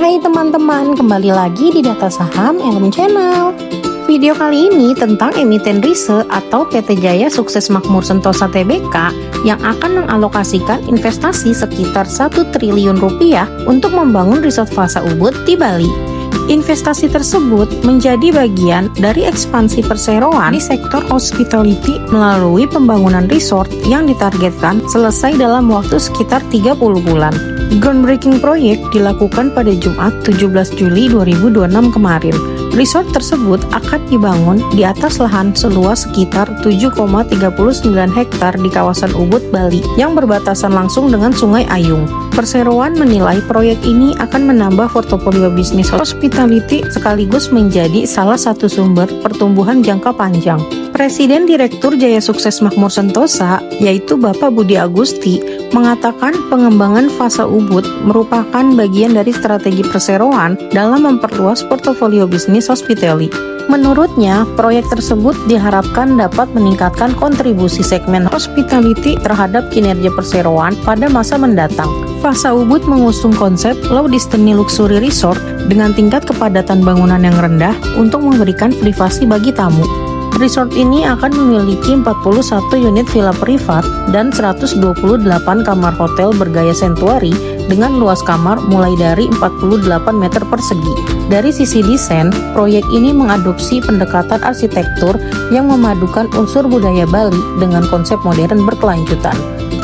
Hai teman-teman, kembali lagi di Data Saham Elem Channel. Video kali ini tentang emiten Rise atau PT Jaya Sukses Makmur Sentosa Tbk yang akan mengalokasikan investasi sekitar 1 triliun rupiah untuk membangun resort Fasa Ubud di Bali. Investasi tersebut menjadi bagian dari ekspansi perseroan di sektor hospitality melalui pembangunan resort yang ditargetkan selesai dalam waktu sekitar 30 bulan. Groundbreaking proyek dilakukan pada Jumat 17 Juli 2026 kemarin. Resort tersebut akan dibangun di atas lahan seluas sekitar 7,39 hektar di kawasan Ubud, Bali yang berbatasan langsung dengan Sungai Ayung. Perseroan menilai proyek ini akan menambah portofolio bisnis hospitality sekaligus menjadi salah satu sumber pertumbuhan jangka panjang. Presiden Direktur Jaya Sukses Makmur Sentosa, yaitu Bapak Budi Agusti, mengatakan pengembangan Fasa Ubud merupakan bagian dari strategi perseroan dalam memperluas portofolio bisnis hospitality. Menurutnya, proyek tersebut diharapkan dapat meningkatkan kontribusi segmen hospitality terhadap kinerja perseroan pada masa mendatang. Fasa Ubud mengusung konsep Low Destiny Luxury Resort dengan tingkat kepadatan bangunan yang rendah untuk memberikan privasi bagi tamu. Resort ini akan memiliki 41 unit villa privat dan 128 kamar hotel bergaya Sentuari dengan luas kamar mulai dari 48 meter persegi. Dari sisi desain, proyek ini mengadopsi pendekatan arsitektur yang memadukan unsur budaya Bali dengan konsep modern berkelanjutan.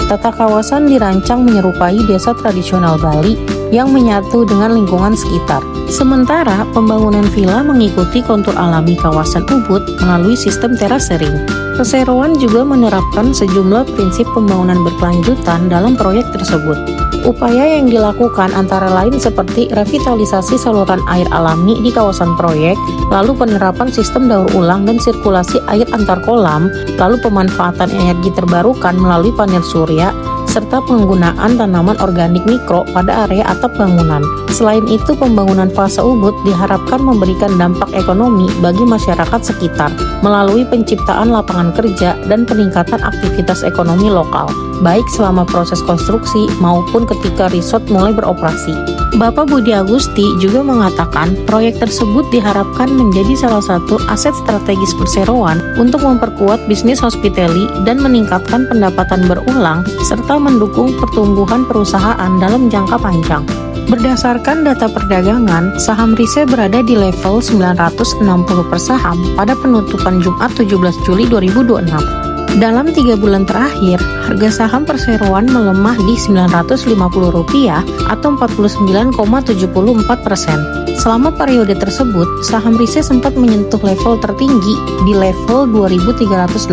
Tata kawasan dirancang menyerupai desa tradisional Bali yang menyatu dengan lingkungan sekitar. Sementara pembangunan villa mengikuti kontur alami kawasan Ubud melalui sistem terasering. Perseroan juga menerapkan sejumlah prinsip pembangunan berkelanjutan dalam proyek tersebut. Upaya yang dilakukan antara lain seperti revitalisasi saluran air alami di kawasan proyek, lalu penerapan sistem daur ulang dan sirkulasi air antar kolam, lalu pemanfaatan energi terbarukan melalui panel surya, serta penggunaan tanaman organik mikro pada area atap bangunan. Selain itu, pembangunan Fasa Ubud diharapkan memberikan dampak ekonomi bagi masyarakat sekitar melalui penciptaan lapangan kerja dan peningkatan aktivitas ekonomi lokal, baik selama proses konstruksi maupun ketika resort mulai beroperasi. Bapak Budi Agusti juga mengatakan proyek tersebut diharapkan menjadi salah satu aset strategis perseroan untuk memperkuat bisnis hospitality dan meningkatkan pendapatan berulang serta mendukung pertumbuhan perusahaan dalam jangka panjang. Berdasarkan data perdagangan, saham Rise berada di level 960 per saham pada penutupan Jumat 17 Juli 2026. Dalam 3 bulan terakhir, harga saham perseroan melemah di Rp950 atau 49,74%. Selama periode tersebut, saham Rise sempat menyentuh level tertinggi di level 2.380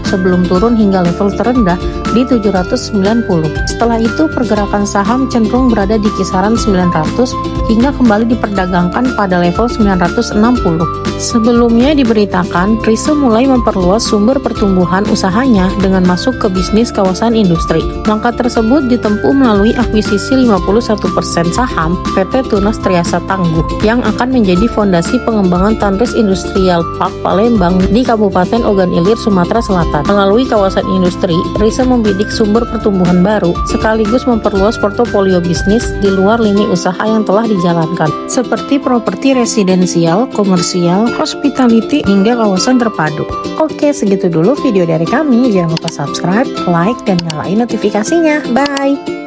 sebelum turun hingga level terendah di 790. Setelah itu, pergerakan saham cenderung berada di kisaran 900 hingga kembali diperdagangkan pada level 960. Sebelumnya diberitakan, Rise mulai memperluas sumber pertumbuhan usahanya dengan masuk ke bisnis kawasan industri. Langkah tersebut ditempuh melalui akuisisi 51% saham PT Tunas Triasa Tangguh yang akan menjadi fondasi pengembangan Tanris Industrial Park Palembang di Kabupaten Ogan Ilir, Sumatera Selatan. Melalui kawasan industri, Rise membidik sumber pertumbuhan baru sekaligus memperluas portofolio bisnis di luar lini usaha yang telah dijalankan, seperti properti residensial, komersial, hospitality, hingga kawasan terpadu. Oke, segitu dulu video dari kami. Jangan lupa subscribe, like, dan nyalain notifikasinya. Bye!